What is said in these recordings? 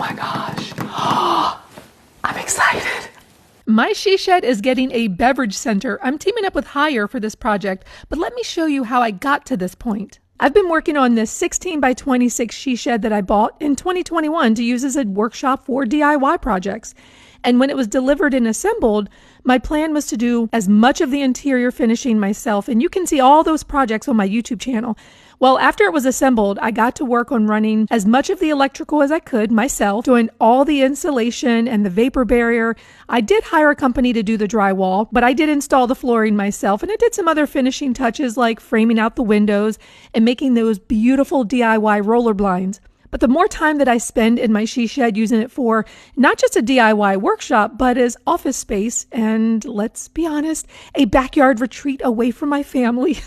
my gosh. I'm excited. My she shed is getting a beverage center. I'm teaming up with Hire for this project, but let me show you how I got to this point. I've been working on this 16 by 26 she shed that I bought in 2021 to use as a workshop for DIY projects. And when it was delivered and assembled, my plan was to do as much of the interior finishing myself. And you can see all those projects on my YouTube channel. Well, after it was assembled, I got to work on running as much of the electrical as I could myself, doing all the insulation and the vapor barrier. I did hire a company to do the drywall, but I did install the flooring myself. And I did some other finishing touches like framing out the windows and making those beautiful DIY roller blinds. But the more time that I spend in my she shed using it for not just a DIY workshop, but as office space and, let's be honest, a backyard retreat away from my family,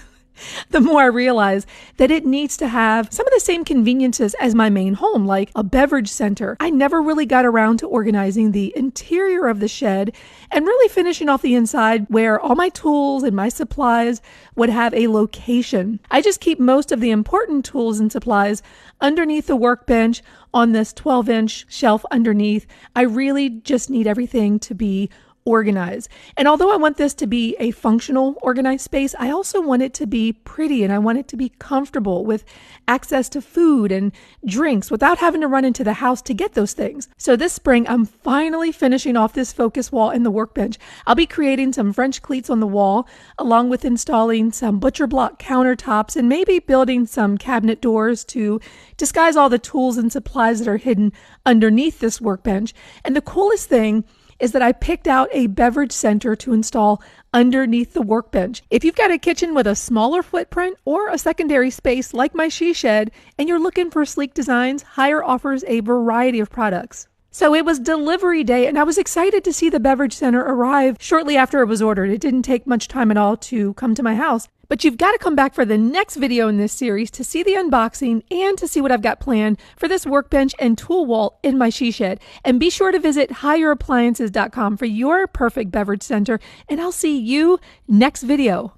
the more I realize that it needs to have some of the same conveniences as my main home, like a beverage center. I never really got around to organizing the interior of the shed and really finishing off the inside where all my tools and my supplies would have a location. I just keep most of the important tools and supplies underneath the workbench on this 12-inch shelf underneath. I really just need everything to be organized. And although I want this to be a functional, organized space, I also want it to be pretty and I want it to be comfortable with access to food and drinks without having to run into the house to get those things. So this spring, I'm finally finishing off this focus wall in the workbench. I'll be creating some French cleats on the wall, along with installing some butcher block countertops and maybe building some cabinet doors to disguise all the tools and supplies that are hidden underneath this workbench. And the coolest thing is that I picked out a beverage center to install underneath the workbench. If you've got a kitchen with a smaller footprint or a secondary space like my she shed and you're looking for sleek designs, Hire offers a variety of products. So it was delivery day and I was excited to see the beverage center arrive shortly after it was ordered. It didn't take much time at all to come to my house. But you've got to come back for the next video in this series to see the unboxing and to see what I've got planned for this workbench and tool wall in my she shed. And be sure to visit hireappliances.com for your perfect beverage center. And I'll see you next video.